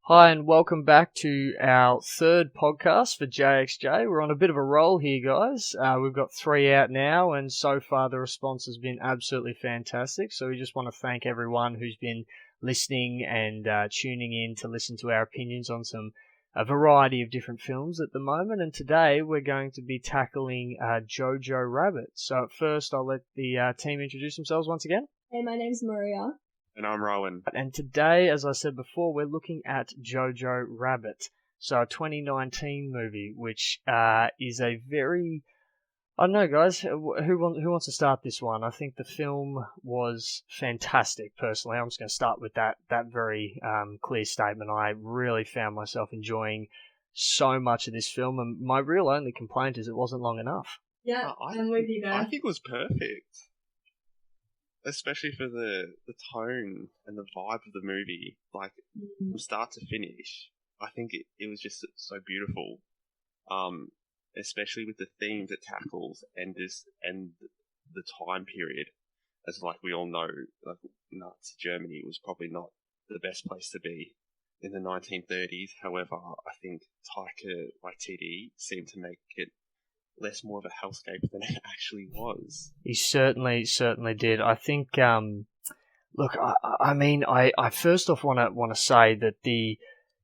Hi and welcome back to our third podcast for JXJ. We're on a bit of a roll here, guys. We've got 3 out now, and so far the response has been absolutely fantastic. So we just want to thank everyone who's been listening and tuning in to listen to our opinions on a variety of different films at the moment. And today we're going to be tackling Jojo Rabbit. So at first I'll let the team introduce themselves once again. Hey, my name's Maria. And I'm Rowan. And today, as I said before, we're looking at Jojo Rabbit. So a 2019 movie, which is a very... I don't know, guys, who wants to start this one? I think the film was fantastic, personally. I'm just going to start with that very clear statement. I really found myself enjoying so much of this film, and my real only complaint is it wasn't long enough. Yeah, I'm with you there. I think it was perfect. Especially for the tone and the vibe of the movie, like from start to finish. I think it was just so beautiful, especially with the themes it tackles and the time period. As like we all know, like Nazi Germany was probably not the best place to be in the 1930s. However, I think Taika Waititi seemed to make it less more of a hellscape than it actually was. He certainly did. I think, look, I first off want to say that the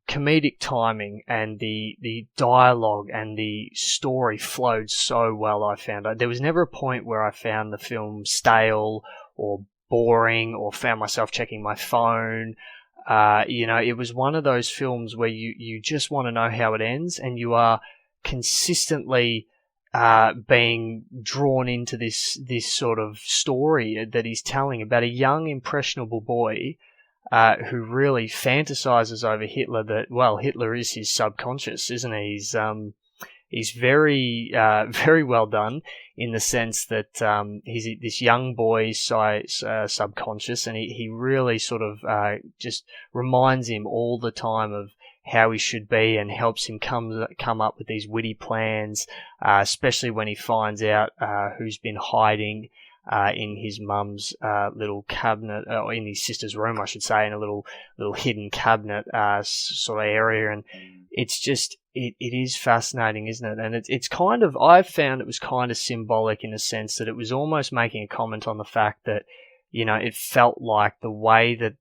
comedic timing and the dialogue and the story flowed so well. I found there was never a point where I found the film stale or boring or found myself checking my phone. It was one of those films where you just want to know how it ends, and you are consistently being drawn into this sort of story that he's telling about a young, impressionable boy who really fantasizes over Hitler. Hitler is his subconscious, isn't he? He's very, very well done in the sense that he's this young boy's subconscious, and he really sort of just reminds him all the time of how he should be, and helps him come up with these witty plans, especially when he finds out who's been hiding in his mum's little cabinet, or in his sister's room, I should say, in a little hidden cabinet sort of area. And it's just it is fascinating, isn't it? And it's kind of, I found it was kind of symbolic in a sense that it was almost making a comment on the fact that, it felt like the way that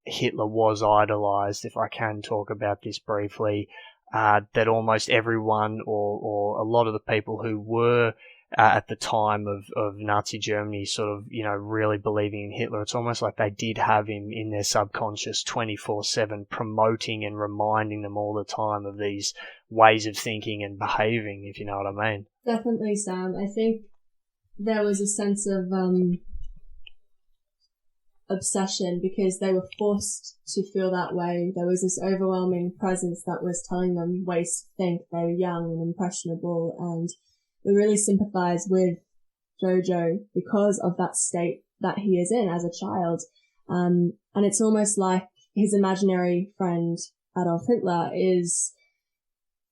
Hitler was idolized, if I can talk about this briefly, that almost everyone or a lot of the people who were at the time of Nazi Germany sort of, really believing in Hitler, it's almost like they did have him in their subconscious 24/7, promoting and reminding them all the time of these ways of thinking and behaving, if you know what I mean. Definitely, Sam. I think there was a sense of obsession because they were forced to feel that way. There was this overwhelming presence that was telling them ways to think. They were young and impressionable, and we really sympathize with Jojo because of that state that he is in as a child. And it's almost like his imaginary friend Adolf Hitler is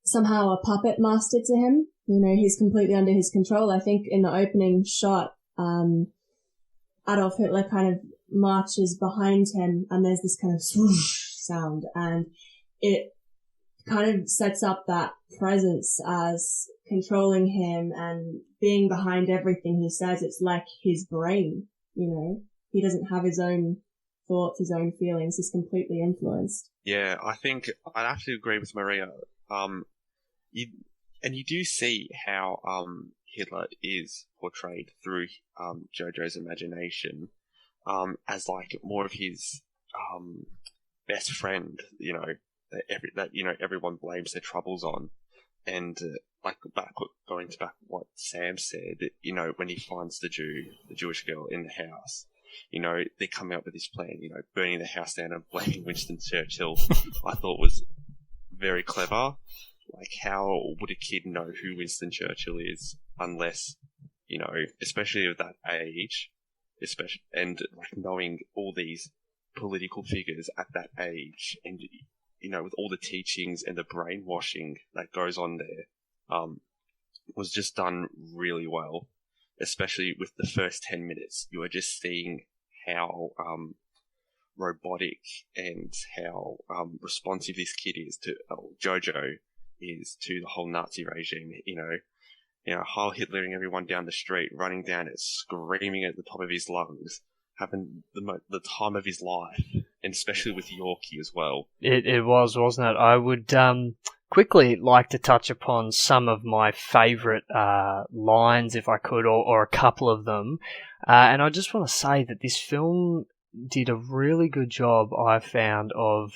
somehow a puppet master to him. He's completely under his control. I think in the opening shot, Adolf Hitler kind of marches behind him, and there's this kind of swoosh sound, and it kind of sets up that presence as controlling him and being behind everything he says. It's like his brain, he doesn't have his own thoughts, his own feelings. He's completely influenced. Yeah, I think I'd have to agree with Maria. You do see how Hitler is portrayed through Jojo's imagination, as like more of his best friend, that everyone blames their troubles on, and going back what Sam said, when he finds the Jewish girl in the house, they come out with this plan, burning the house down and blaming Winston Churchill. I thought was very clever. Like, how would a kid know who Winston Churchill is unless, especially of that age, and like knowing all these political figures at that age, and with all the teachings and the brainwashing that goes on there, was just done really well. Especially with the first 10 minutes, you are just seeing how robotic and how responsive this kid is to Jojo is to the whole Nazi regime. Heil Hitlering everyone down the street, running down it, screaming at the top of his lungs, having the time of his life, and especially with Yorkie as well. It was, wasn't it? I would quickly like to touch upon some of my favourite lines, if I could, or a couple of them. And I just want to say that this film did a really good job, I found, of,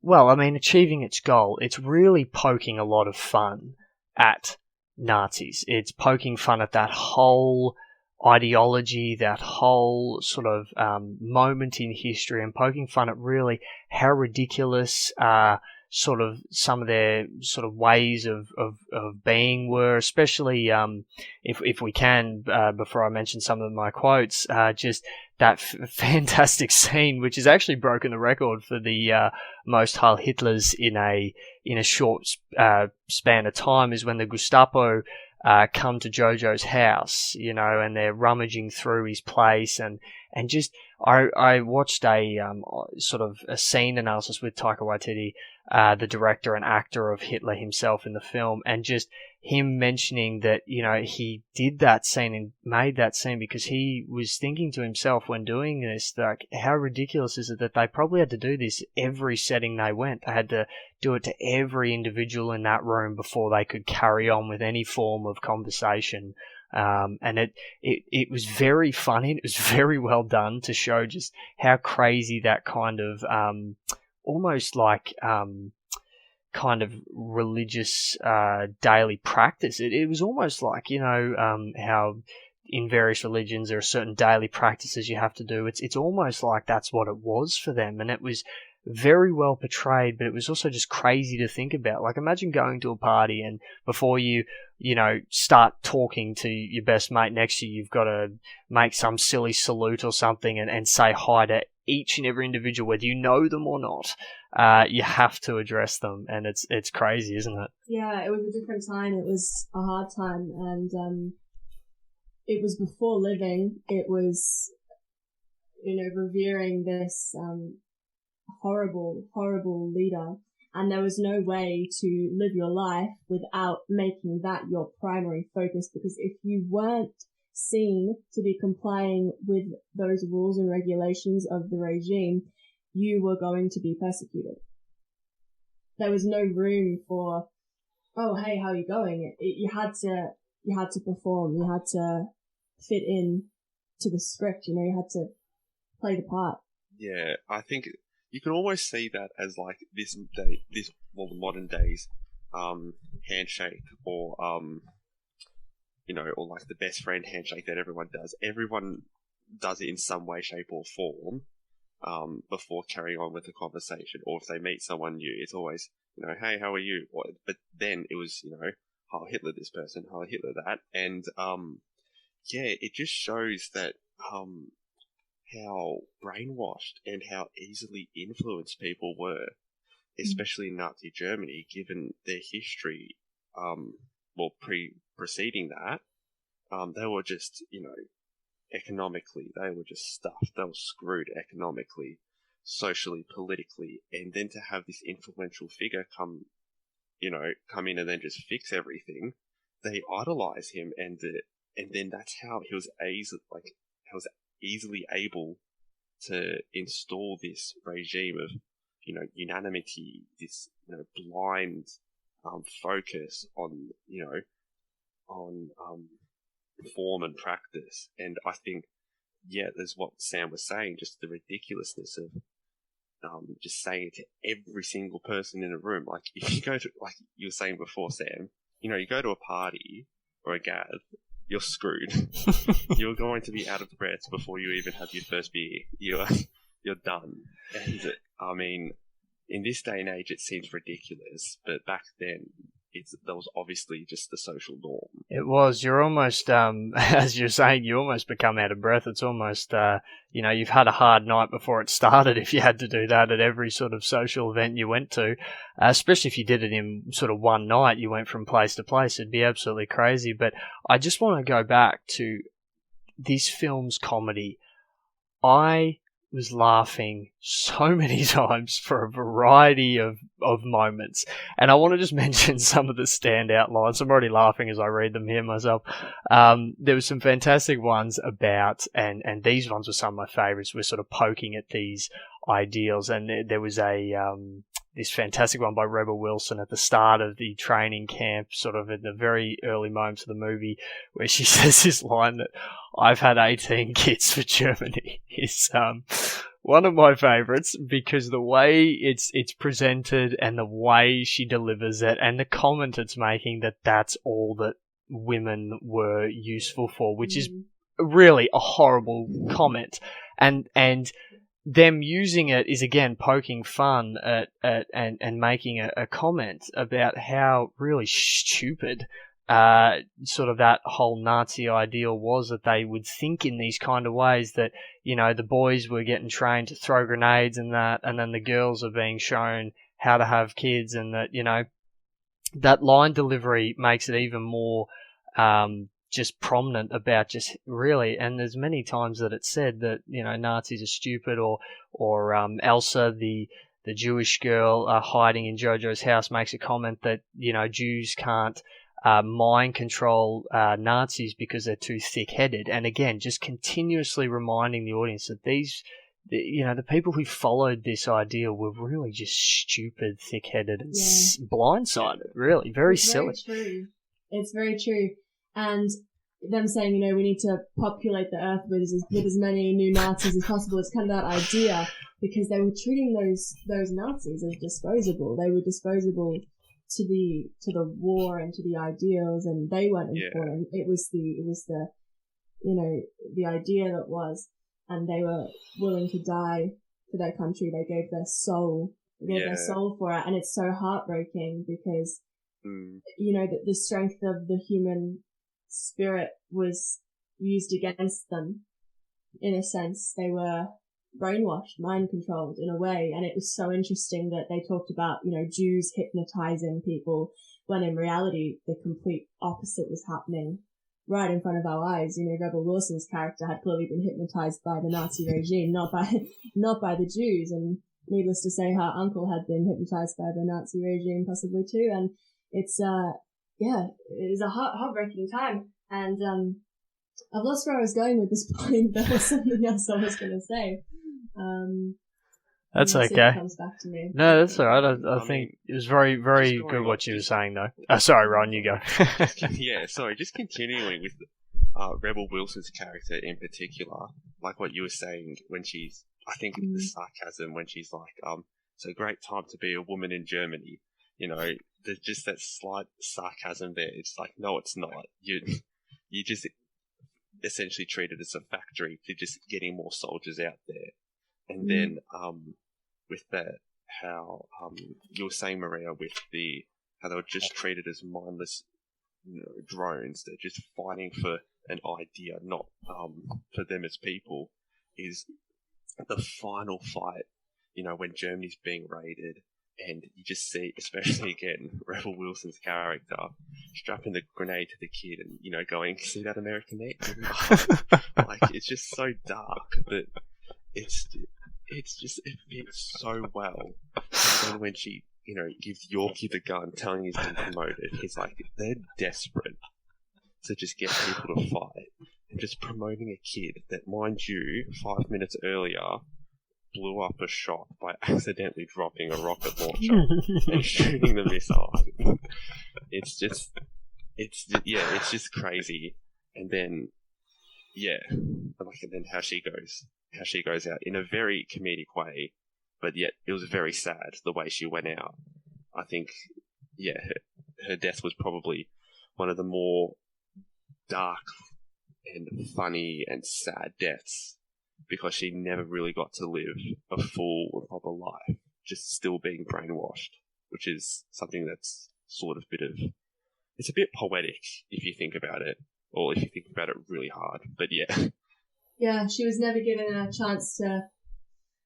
achieving its goal. It's really poking a lot of fun at Nazis. It's poking fun at that whole ideology, that whole sort of moment in history, and poking fun at really how ridiculous sort of some of their sort of ways of being were, especially if we can, before I mention some of my quotes, just that fantastic scene, which has actually broken the record for the most Heil Hitlers in a short span of time, is when the Gestapo come to Jojo's house, and they're rummaging through his place, and just I watched a sort of a scene analysis with Taika Waititi, the director and actor of Hitler himself in the film, and just him mentioning that, he did that scene and made that scene because he was thinking to himself when doing this, like, how ridiculous is it that they probably had to do this every setting they went. They had to do it to every individual in that room before they could carry on with any form of conversation. And it was very funny. It was very well done to show just how crazy that kind of almost like kind of religious daily practice. It was almost like, how in various religions there are certain daily practices you have to do. It's almost like that's what it was for them, and it was very well portrayed, but it was also just crazy to think about. Like, imagine going to a party and before you start talking to your best mate next to you, you've got to make some silly salute or something and say hi to each and every individual, whether you know them or not. You have to address them, and it's crazy, isn't it? Yeah, it was a different time. It was a hard time, and it was before living. It was, revering this horrible leader, and there was no way to live your life without making that your primary focus, because if you weren't seen to be complying with those rules and regulations of the regime, you were going to be persecuted. There was no room for, oh, hey, how are you going? You had to perform. You had to fit in to the script. You had to play the part. Yeah, I think you can almost see that as like the modern days handshake, or or like the best friend handshake that everyone does. Everyone does it in some way, shape, or form before carrying on with the conversation. Or if they meet someone new, it's always, hey, how are you? But then it was, Heil Hitler this person, Heil Hitler that. And it just shows that how brainwashed and how easily influenced people were, especially in Nazi Germany, given their history, preceding that. They were just, economically, they were just stuffed. They were screwed economically, socially, politically, and then to have this influential figure come in and then just fix everything, they idolize him, and then that's how he was easily able to install this regime of, unanimity, this, blind focus on, on form and practice. And I think, there's what Sam was saying, just the ridiculousness of just saying it to every single person in a room. Like, if you go to, like you were saying before, Sam, you go to a party or a gath, you're screwed. You're going to be out of breath before you even have your first beer. You're done. And I mean, in this day and age, it seems ridiculous, but back then, that was obviously just the social norm. It was. You're almost, as you're saying, you almost become out of breath. It's almost, you've had a hard night before it started if you had to do that at every sort of social event you went to, especially if you did it in sort of one night, you went from place to place. It'd be absolutely crazy. But I just want to go back to this film's comedy. I was laughing so many times for a variety of moments. And I want to just mention some of the standout lines. I'm already laughing as I read them here myself. There were some fantastic ones about, and these ones were some of my favorites, were sort of poking at these ideals. And there was this fantastic one by Rebel Wilson at the start of the training camp, sort of in the very early moments of the movie, where she says this line that I've had 18 kids for Germany is one of my favorites, because the way it's presented and the way she delivers it and the comment it's making that that's all that women were useful for, which is really a horrible comment. And them using it is, again, poking fun at and making a comment about how really stupid sort of that whole Nazi ideal was, that they would think in these kind of ways, that, you know, the boys were getting trained to throw grenades and that, and then the girls are being shown how to have kids, and that, you know, that line delivery makes it even more just prominent about just really, and there's many times that it's said that, you know, Nazis are stupid, or Elsa, the Jewish girl hiding in Jojo's house, makes a comment that, you know, Jews can't mind control Nazis because they're too thick-headed. And again, just continuously reminding the audience that the people who followed this idea were really just stupid, thick-headed, and blindsided. Really, very silly. True. It's very true. And them saying, you know, we need to populate the earth with as many new Nazis as possible. It's kind of that idea, because they were treating those Nazis as disposable. They were disposable to the war and to the ideals, and they weren't important. It was the you know, the idea that was, and they were willing to die for their country. They gave their soul. Their soul for it, and it's so heartbreaking because you know that the strength of the human spirit was used against them. In a sense, they were brainwashed, mind controlled in a way, and it was so interesting that they talked about, you know, Jews hypnotizing people, when in reality the complete opposite was happening right in front of our eyes. You know, Rebel Wilson's character had clearly been hypnotized by the Nazi regime, not by the Jews, and needless to say, her uncle had been hypnotized by the Nazi regime possibly too. And it's it is a heartbreaking time. And I've lost where I was going with this point. There was something else I was going to say. That's okay. It comes back to me. No, that's all right. I think it was very, very good what you were saying, though. Sorry, Ron, you go. Just continuing with Rebel Wilson's character in particular, like what you were saying when she's, I think the sarcasm when she's like, it's a great time to be a woman in Germany. You know, there's just that slight sarcasm there. It's like, no, it's not. You just essentially treat it as a factory to just getting more soldiers out there. And then with that, how you were saying, Maria, with how they were just treated as mindless, you know, drones. They're just fighting for an idea, not for them as people. Is the final fight, you know, when Germany's being raided, and you just see, especially again, Rebel Wilson's character strapping the grenade to the kid and, you know, going, see that American egg? Like, it's just so dark, but it fits so well. And then when she, you know, gives Yorkie the gun, telling he's been promoted, he's like, they're desperate to just get people to fight. And just promoting a kid that, mind you, 5 minutes earlier blew up a shot by accidentally dropping a rocket launcher and shooting the missile. It's just crazy. And then, and then how she goes out in a very comedic way, but yet it was very sad the way she went out. I think, her death was probably one of the more dark and funny and sad deaths, because she never really got to live a full and proper life, just still being brainwashed, which is something that's sort of it's a bit poetic if you think about it, or if you think about it really hard, but Yeah, she was never given a chance to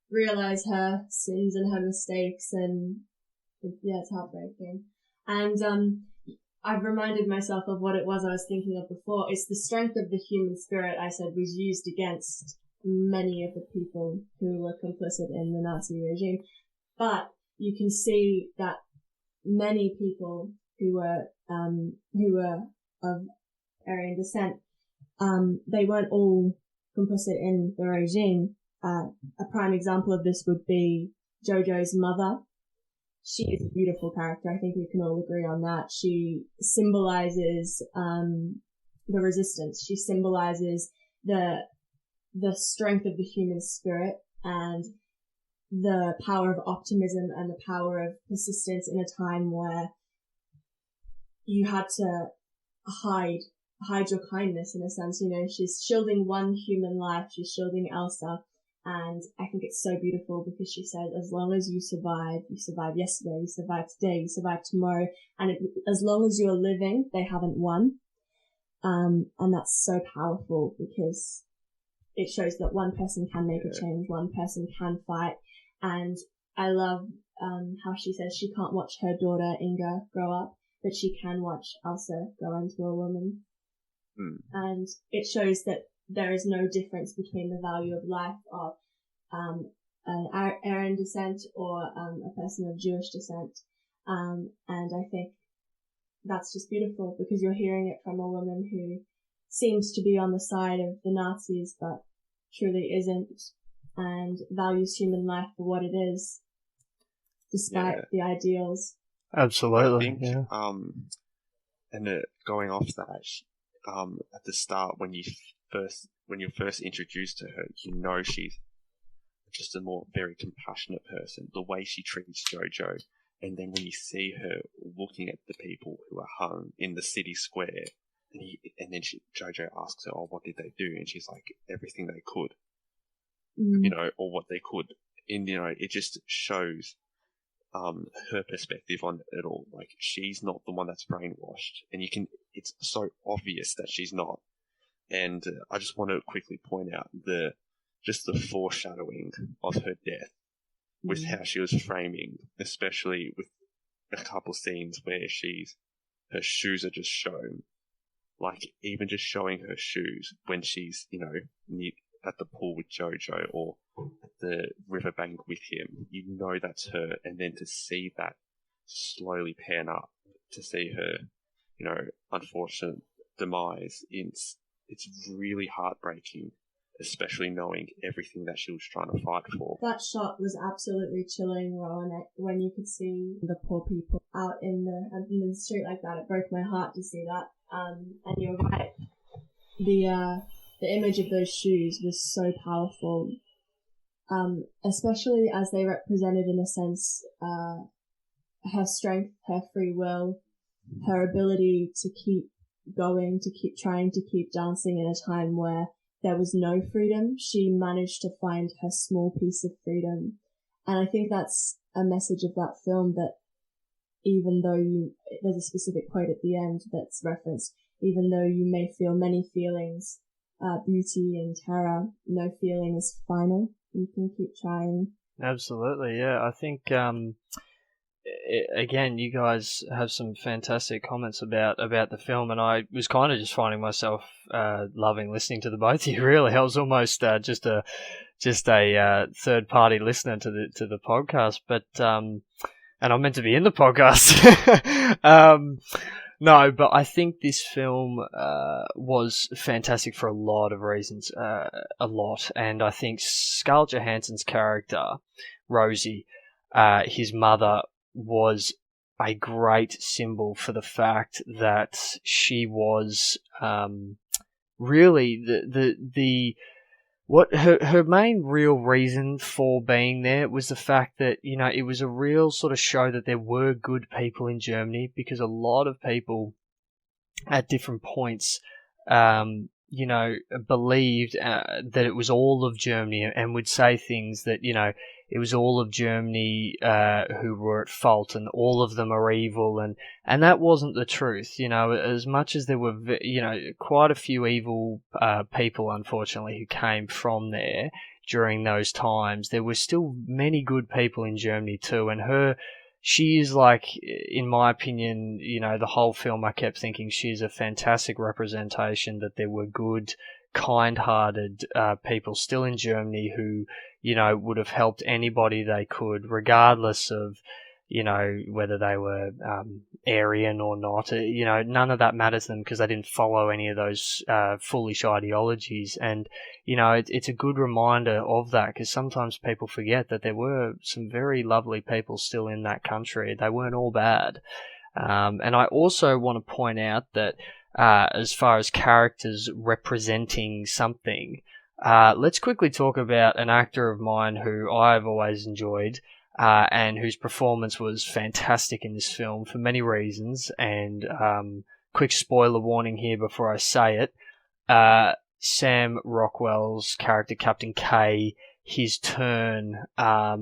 realize her sins and her mistakes, and it's heartbreaking. And I've reminded myself of what it was I was thinking of before. It's the strength of the human spirit, I said, was used against many of the people who were complicit in the Nazi regime. But you can see that many people who were of Aryan descent, they weren't all complicit in the regime. A prime example of this would be Jojo's mother. She is a beautiful character. I think we can all agree on that. She symbolizes the resistance. She symbolizes the strength of the human spirit and the power of optimism and the power of persistence in a time where you had to hide your kindness, in a sense. You know, she's shielding one human life. She's shielding Elsa. And I think it's so beautiful because she says, as long as you survived yesterday, you survived today, you survived tomorrow. And as long as you're living, they haven't won. And that's so powerful because it shows that one person can make a change, one person can fight. And I love how she says she can't watch her daughter Inga grow up, but she can watch Elsa grow into a woman. And it shows that there is no difference between the value of life of an Aryan descent or a person of Jewish descent. And I think that's just beautiful because you're hearing it from a woman who seems to be on the side of the Nazis but truly isn't, and values human life for what it is despite the ideals. Absolutely. I think, and going off that, at the start when you're first introduced to her, you know she's just a very compassionate person. The way she treats Jojo, and then when you see her looking at the people who are hung in the city square, and then Jojo asks her, "Oh, what did they do?" And she's like, "Everything they could," you know, or what they could. And you know, it just shows her perspective on it all. Like, she's not the one that's brainwashed, and it's so obvious that she's not. And I just want to quickly point out the foreshadowing of her death with how she was framing, especially with a couple scenes where her shoes are just shown, like even just showing her shoes when she's, you know, at the pool with Jojo or at the riverbank with him, you know that's her. And then to see that slowly pan up, to see her, you know, unfortunate demise, it's really heartbreaking, especially knowing everything that she was trying to fight for. That shot was absolutely chilling, Rowan, when you could see the poor people out in the street like that. It broke my heart to see that. And you're right. The image of those shoes was so powerful, especially as they represented, in a sense, her strength, her free will, her ability to keep going, to keep trying to keep dancing in a time where there was no freedom. She managed to find her small piece of freedom. And I think that's a message of that film, that even though there's a specific quote at the end that's referenced, even though you may feel many feelings, beauty and terror, no feeling is final. You can keep trying. Absolutely, yeah. I think, again, you guys have some fantastic comments about the film, and I was kind of just finding myself loving listening to the both of you. Really, I was almost just a third party listener to the podcast, but and I'm meant to be in the podcast. No, but I think this film was fantastic for a lot of reasons, and I think Scarlett Johansson's character, Rosie, his mother, was a great symbol for the fact that she was really what her main real reason for being there was the fact that, you know, it was a real sort of show that there were good people in Germany, because a lot of people at different points, you know, believed that it was all of Germany, and would say things that, you know, it was all of Germany who were at fault, and all of them are evil, and that wasn't the truth. You know, as much as there were, you know, quite a few evil people, unfortunately, who came from there during those times, there were still many good people in Germany too. And she is, like, in my opinion, you know, the whole film I kept thinking she's a fantastic representation that there were good kind-hearted people still in Germany who, would have helped anybody they could, regardless of, whether they were Aryan or not. None of that matters to them because they didn't follow any of those foolish ideologies. And, it's a good reminder of that because sometimes people forget that there were some very lovely people still in that country. They weren't all bad. And I also want to point out that as far as characters representing something, let's quickly talk about an actor of mine who I've always enjoyed and whose performance was fantastic in this film for many reasons. And quick spoiler warning here before I say it. Sam Rockwell's character, Captain K, his turn at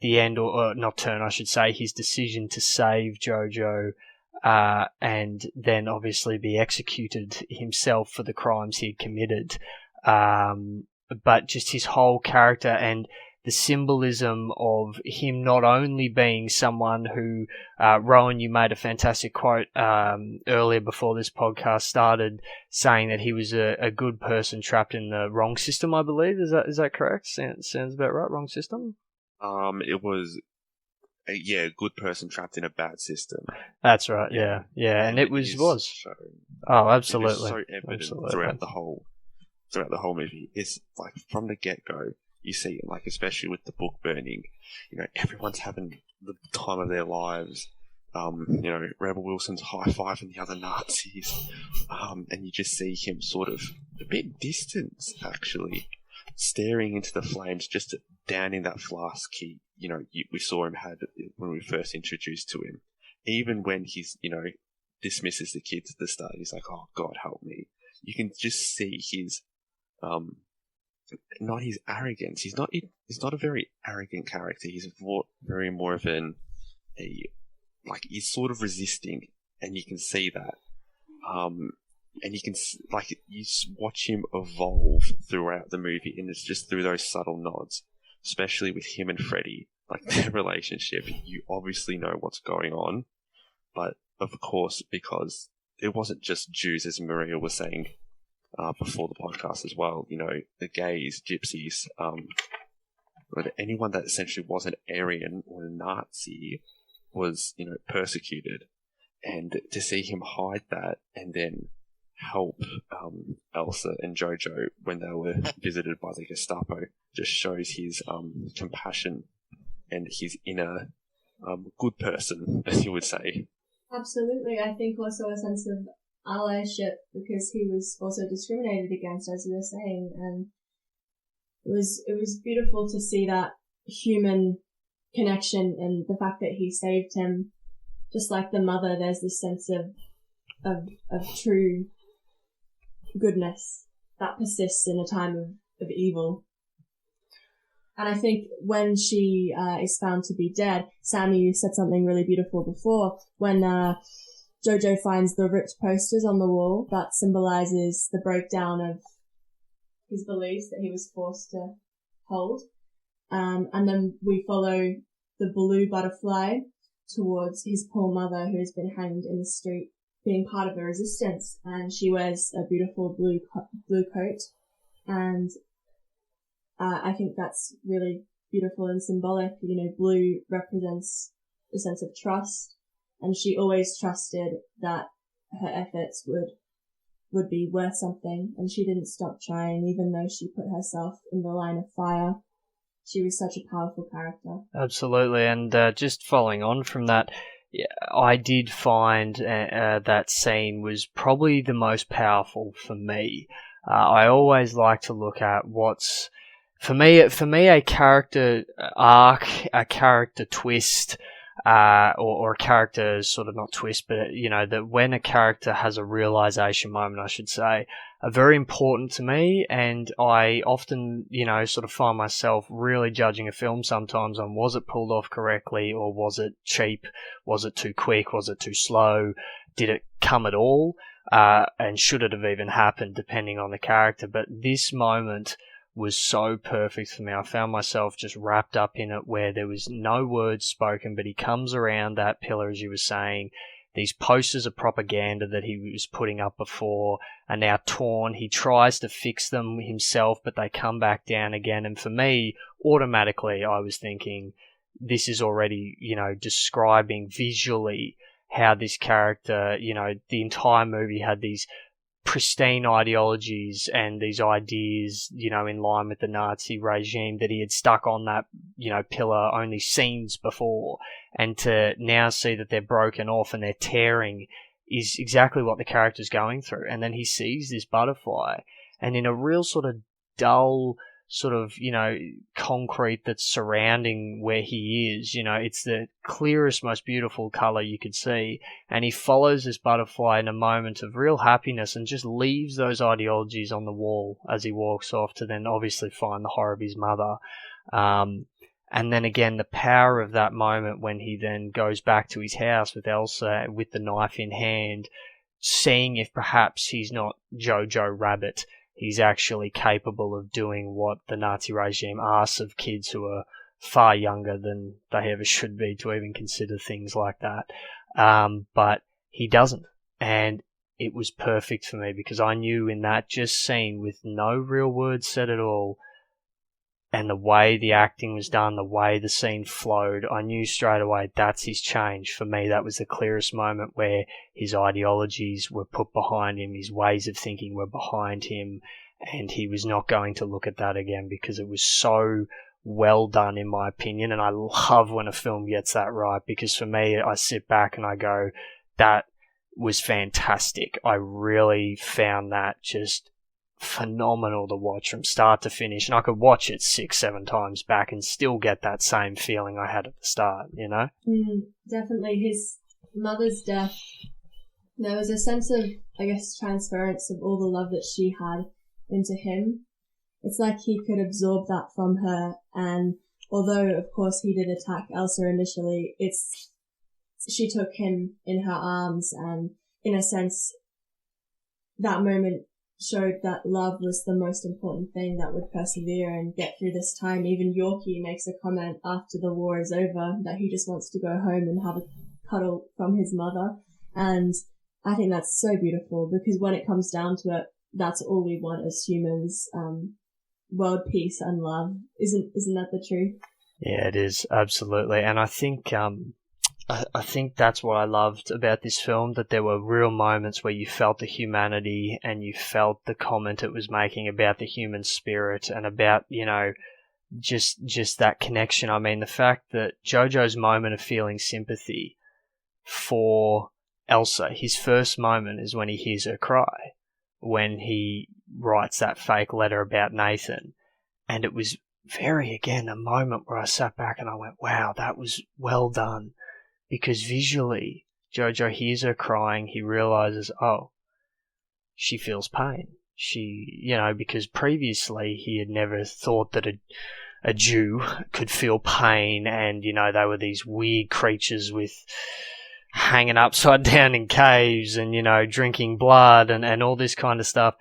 the end, or not turn, I should say, his decision to save Jojo and then obviously be executed himself for the crimes he had committed. But just his whole character and the symbolism of him not only being someone who, Rowan, you made a fantastic quote earlier before this podcast started, saying that he was a good person trapped in the wrong system, I believe. Is that correct? Sounds about right, wrong system? It was, a good person trapped in a bad system. That's right, yeah. And it was. Shown. Oh, absolutely. It is so evident absolutely. throughout the whole movie. It's like from the get-go, you see, like, especially with the book burning, everyone's having the time of their lives. Rebel Wilson's high-fiving the other Nazis. And you just see him sort of a bit distant, actually, staring into the flames, just downing that flask we saw him had when we first introduced to him. Even when he's, dismisses the kids at the start, he's like, "Oh, God, help me." You can just see his, not his arrogance. He's not a very arrogant character. He's very more of he's sort of resisting, and you can see that. And you can, you watch him evolve throughout the movie, and it's just through those subtle nods, especially with him and Freddie, like their relationship. You obviously know what's going on, but of course, because it wasn't just Jews, as Maria was saying before the podcast as well, the gays, gypsies, anyone that essentially wasn't Aryan or a Nazi was, persecuted. And to see him hide that and then help Elsa and Jojo when they were visited by the Gestapo just shows his compassion and his inner good person, as you would say. Absolutely. I think also a sense of allyship because he was also discriminated against, as you were saying, and it was beautiful to see that human connection and the fact that he saved him. Just like the mother, there's this sense of true goodness that persists in a time of evil. And I think when she is found to be dead, Sammy, you said something really beautiful before, when Jojo finds the ripped posters on the wall, that symbolizes the breakdown of his beliefs that he was forced to hold. And then we follow the blue butterfly towards his poor mother who has been hanged in the street, being part of the resistance, and she wears a beautiful blue coat, and I think that's really beautiful and symbolic. Blue represents a sense of trust, and she always trusted that her efforts would be worth something, and she didn't stop trying, even though she put herself in the line of fire. She was such a powerful character. Absolutely, and just following on from that, I did find that scene was probably the most powerful for me. I always like to look at what's, for me a character arc, a character twist, or a character sort of not twist, but that when a character has a realization moment, I should say, are very important to me, and I often, sort of find myself really judging a film sometimes on was it pulled off correctly, or was it cheap, was it too quick, was it too slow, did it come at all, and should it have even happened depending on the character. But this moment was so perfect for me. I found myself just wrapped up in it where there was no words spoken, but he comes around that pillar, as you were saying. these posters of propaganda that he was putting up before are now torn. He tries to fix them himself, but they come back down again. And for me, automatically, I was thinking, this is already, describing visually how this character, the entire movie had these pristine ideologies and these ideas, in line with the Nazi regime that he had stuck on that, pillar only scenes before. And to now see that they're broken off and they're tearing is exactly what the character's going through. And then he sees this butterfly, and in a real sort of dull, sort of, concrete that's surrounding where he is, it's the clearest, most beautiful color you could see. And he follows this butterfly in a moment of real happiness and just leaves those ideologies on the wall as he walks off to then obviously find the horror of his mother. And then again, the power of that moment when he then goes back to his house with Elsa with the knife in hand, seeing if perhaps he's not Jojo Rabbit. He's actually capable of doing what the Nazi regime asks of kids who are far younger than they ever should be to even consider things like that. But he doesn't. And it was perfect for me because I knew in that just scene with no real words said at all, and the way the acting was done, the way the scene flowed, I knew straight away that's his change. For me, that was the clearest moment where his ideologies were put behind him, his ways of thinking were behind him, and he was not going to look at that again because it was so well done, in my opinion. And I love when a film gets that right, because for me, I sit back and I go, that was fantastic. I really found that just phenomenal to watch from start to finish, and I could watch it 6-7 times back and still get that same feeling I had at the start, Definitely. His mother's death, there was a sense of, I guess, transference of all the love that she had into him. It's like he could absorb that from her, and although of course he did attack Elsa initially, she took him in her arms, and in a sense that moment showed that love was the most important thing that would persevere and get through this time. Even Yorkie makes a comment after the war is over that he just wants to go home and have a cuddle from his mother. And I think that's so beautiful, because when it comes down to it, that's all we want as humans. World peace and love. Isn't that the truth? Yeah, it is. Absolutely. And I think, I think that's what I loved about this film, that there were real moments where you felt the humanity and you felt the comment it was making about the human spirit and about, just that connection. I mean, the fact that Jojo's moment of feeling sympathy for Elsa, his first moment is when he hears her cry, when he writes that fake letter about Nathan. And it was a moment where I sat back and I went, wow, that was well done. Because visually, Jojo hears her crying, he realizes, oh, she feels pain. Because previously he had never thought that a Jew could feel pain, and, they were these weird creatures with hanging upside down in caves and, drinking blood and all this kind of stuff.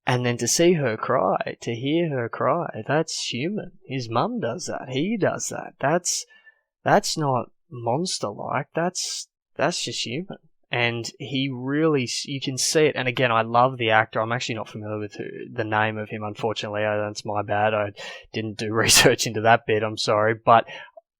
And then to see her cry, to hear her cry, that's human. His mum does that. He does that. That's not monster-like, that's just human. And he really, you can see it. And again, I love the actor. I'm actually not familiar with the name of him, unfortunately. That's my bad. I didn't do research into that bit, I'm sorry. But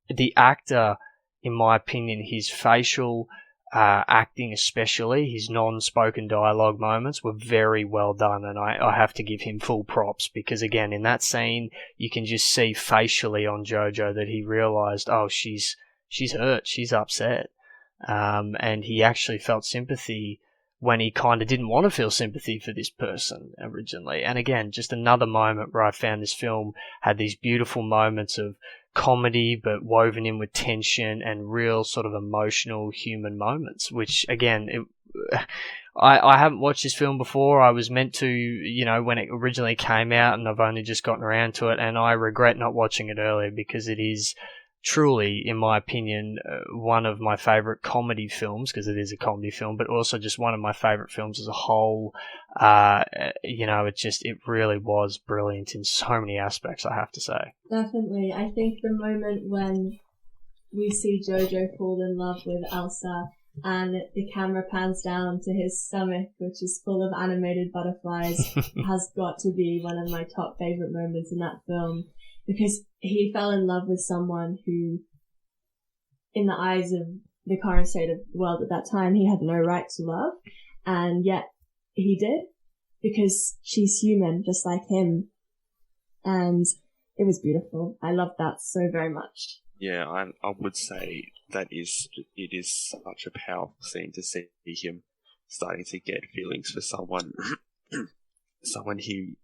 the actor, in my opinion, his facial acting, especially his non-spoken dialogue moments, were very well done, and I have to give him full props, because again, in that scene, you can just see facially on Jojo that he realized, oh, she's hurt, she's upset. And he actually felt sympathy when he kind of didn't want to feel sympathy for this person originally. And again, just another moment where I found this film had these beautiful moments of comedy, but woven in with tension and real sort of emotional human moments, which again, I haven't watched this film before. I was meant to, when it originally came out, and I've only just gotten around to it, and I regret not watching it earlier, because it is truly, in my opinion, one of my favourite comedy films, because it is a comedy film, but also just one of my favourite films as a whole. It really was brilliant in so many aspects, I have to say. Definitely. I think the moment when we see Jojo fall in love with Elsa, and the camera pans down to his stomach, which is full of animated butterflies, has got to be one of my top favorite moments in that film, because he fell in love with someone who, in the eyes of the current state of the world at that time, he had no right to love, and yet he did, because she's human just like him. And it was beautiful. I loved that so very much. Yeah, I would say it is such a powerful scene to see him starting to get feelings for someone someone he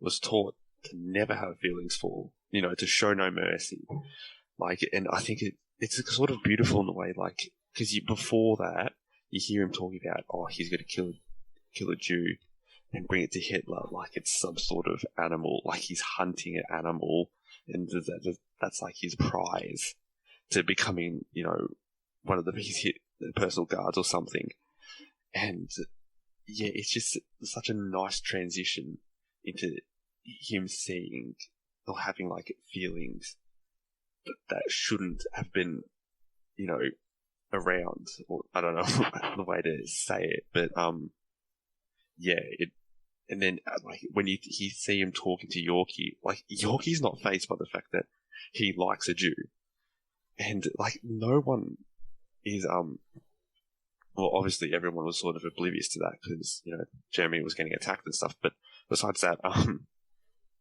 was taught to never have feelings for, to show no mercy. And I think it's sort of beautiful in a way, because before that, you hear him talking about, he's going to kill a Jew and bring it to Hitler like it's some sort of animal, like he's hunting an animal, and that's like his prize to becoming, one of his personal guards or something. And yeah, it's just such a nice transition into him seeing or having feelings that shouldn't have been, around, or I don't know the way to say it, but yeah, and then when you see him talking to Yorkie, Yorkie's not fazed by the fact that he likes a Jew, and no one is well, obviously everyone was sort of oblivious to that because Germany was getting attacked and stuff, but besides that,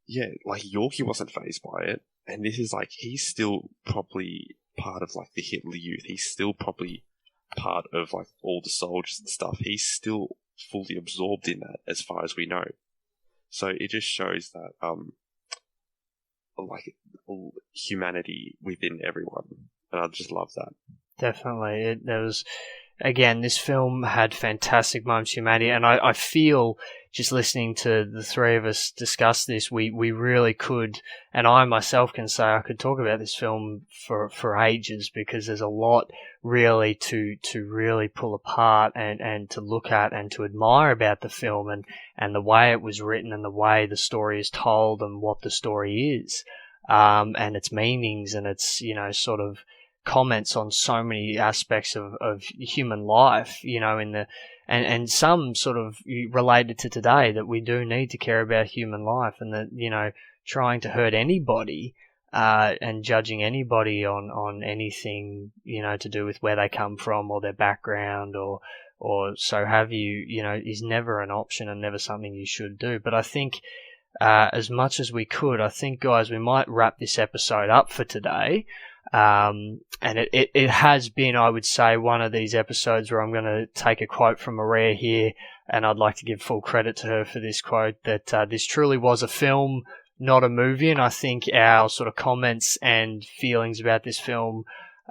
yeah, Yorkie wasn't fazed by it, and this is he's still probably part of the Hitler Youth. He's still probably part of all the soldiers and stuff. He's still fully absorbed in that, as far as we know. So it just shows that humanity within everyone, and I just love that. Definitely, there was. Again, this film had fantastic moments of humanity, and I feel, just listening to the three of us discuss this, we really could, and I myself can say I could talk about this film for ages, because there's a lot really to really pull apart and to look at and to admire about the film, and the way it was written and the way the story is told and what the story is, and its meanings and its, sort of comments on so many aspects of human life, and some sort of related to today, that we do need to care about human life, and that, trying to hurt anybody and judging anybody on anything, to do with where they come from or their background or so have you, is never an option and never something you should do. But I think as much as we could, I think, guys, we might wrap this episode up for today. And it has been, I would say, one of these episodes where I'm going to take a quote from Maria here, and I'd like to give full credit to her for this quote, that this truly was a film, not a movie. And I think our sort of comments and feelings about this film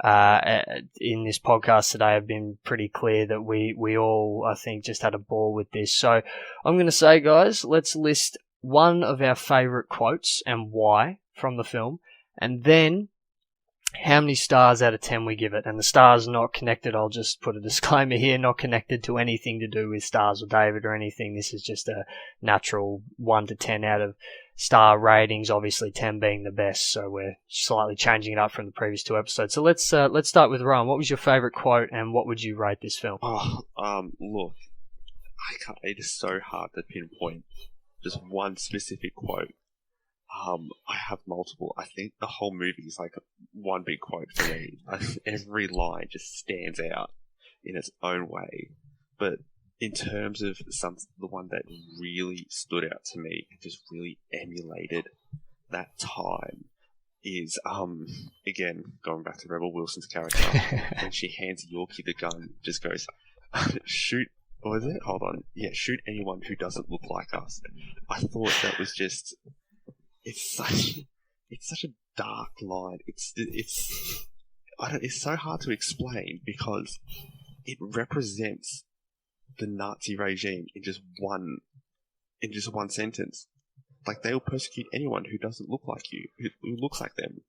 in this podcast today have been pretty clear, that we all, I think, just had a ball with this. So I'm going to say, guys, let's list one of our favourite quotes and why from the film, and then how many stars out of 10 we give it. And the stars not connected, I'll just put a disclaimer here, not connected to anything to do with Stars or David or anything. This is just a natural 1 to 10 out of star ratings, obviously 10 being the best, so we're slightly changing it up from the previous two episodes. So let's start with Rowan. What was your favourite quote, and what would you rate this film? Look, it is so hard to pinpoint just one specific quote. I have multiple. I think the whole movie is one big quote for me. Every line just stands out in its own way. But in terms of the one that really stood out to me and just really emulated that time is, again, going back to Rebel Wilson's character, when she hands Yorkie the gun, just goes, shoot. What was it? Hold on. Yeah, shoot anyone who doesn't look like us. I thought that was just... It's such a dark line. It's so hard to explain, because it represents the Nazi regime in just one sentence. They'll persecute anyone who doesn't look like you, who looks like them.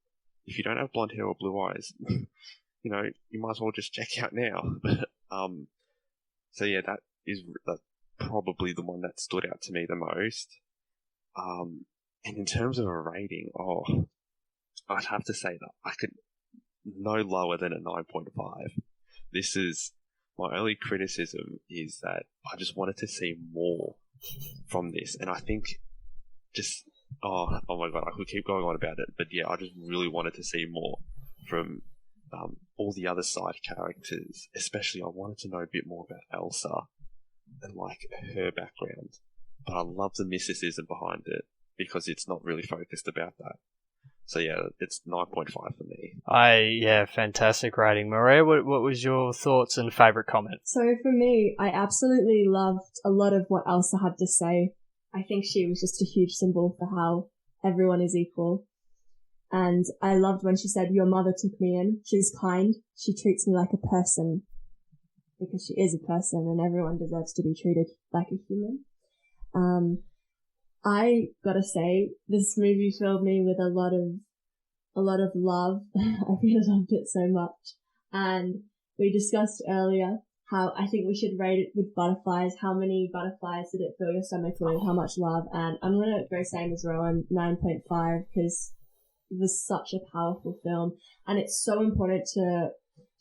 If you don't have blonde hair or blue eyes, you might as well just check out now. So yeah, that's probably the one that stood out to me the most. And in terms of a rating, I'd have to say that I could no lower than a 9.5. This is my only criticism is that I just wanted to see more from this, and I think just oh my god, I could keep going on about it, but yeah, I just really wanted to see more from all the other side characters. Especially, I wanted to know a bit more about Elsa and like her background. But I love the mysticism behind it because it's not really focused about that. So yeah, it's 9.5 for me. Fantastic rating. Maria, what was your thoughts and favourite comment? So for me, I absolutely loved a lot of what Elsa had to say. I think she was just a huge symbol for how everyone is equal. And I loved when she said, "Your mother took me in. She's kind. She treats me like a person." Because she is a person and everyone deserves to be treated like a human. I gotta say, this movie filled me with a lot of love. I really loved it so much. And we discussed earlier how I think we should rate it with butterflies. How many butterflies did it fill your stomach with? How much love? And I'm gonna go same as Rowan, 9.5, because it was such a powerful film. And it's so important to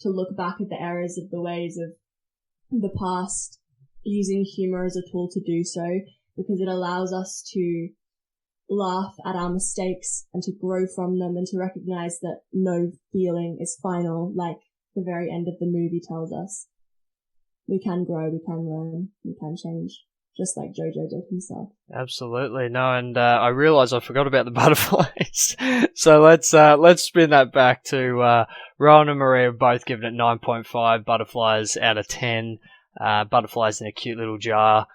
look back at the errors of the ways of the past, using humor as a tool to do so, because it allows us to laugh at our mistakes and to grow from them and to recognize that no feeling is final, like the very end of the movie tells us. We can grow, we can learn, we can change, just like Jojo did himself. Absolutely. No, and I realised I forgot about the butterflies. So let's spin that back to Rowan and Maria have both given it 9.5 butterflies out of 10. Butterflies in a cute little jar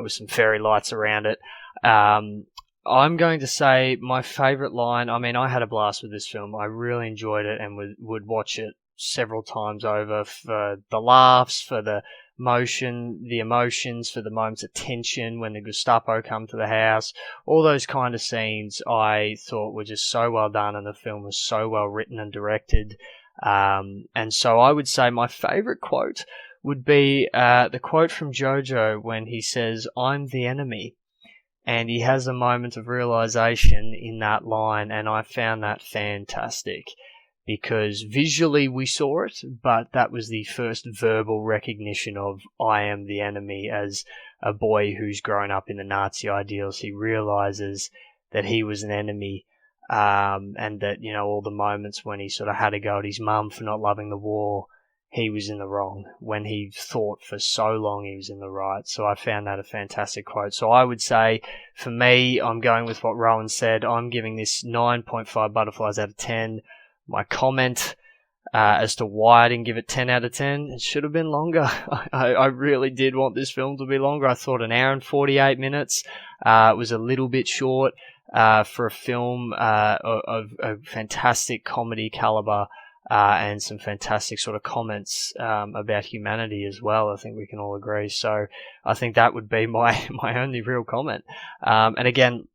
with some fairy lights around it. I'm going to say my favourite line, I mean, I had a blast with this film. I really enjoyed it and would watch it several times over for the laughs, for the emotions, for the moments of tension when the Gestapo come to the house. All those kind of scenes I thought were just so well done, and the film was so well written and directed. And so I would say my favourite quote would be the quote from Jojo when he says, "I'm the enemy." And he has a moment of realization in that line, and I found that fantastic. Because visually we saw it, but that was the first verbal recognition of "I am the enemy." As a boy who's grown up in the Nazi ideals, he realizes that he was an enemy, and that, you know, all the moments when he sort of had a go at his mum for not loving the war, he was in the wrong. When he thought for so long he was in the right. So I found that a fantastic quote. So I would say, for me, I'm going with what Rowan said. I'm giving this 9.5 butterflies out of 10. My comment as to why I didn't give it 10 out of 10, it should have been longer. I really did want this film to be longer. I thought an hour and 48 minutes was a little bit short for a film of a fantastic comedy caliber and some fantastic sort of comments about humanity as well. I think we can all agree. So I think that would be my only real comment. And again,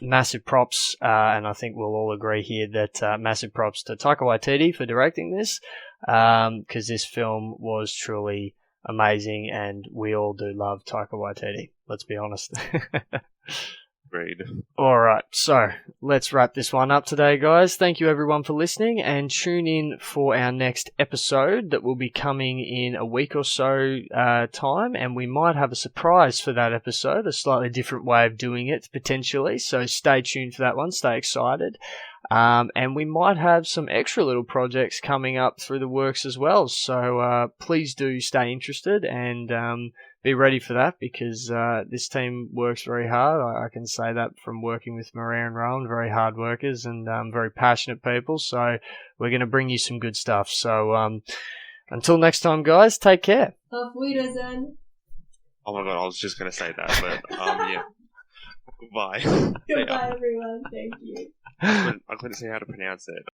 massive props, and I think we'll all agree here that massive props to Taika Waititi for directing this, because this film was truly amazing, and we all do love Taika Waititi. Let's be honest. Agreed. Alright, so let's wrap this one up today, guys. Thank you everyone for listening, and tune in for our next episode that will be coming in a week or so time, and we might have a surprise for that episode, a slightly different way of doing it potentially, so stay tuned for that one, stay excited. And we might have some extra little projects coming up through the works as well, so please do stay interested and be ready for that, because this team works very hard. I can say that from working with Maria and Rowan, very hard workers and very passionate people, so we're going to bring you some good stuff. So until next time, guys, take care. Auf Wiedersehen. Oh my god, I was just going to say that, but yeah. Goodbye. Goodbye, everyone. Thank you. I couldn't say how to pronounce it.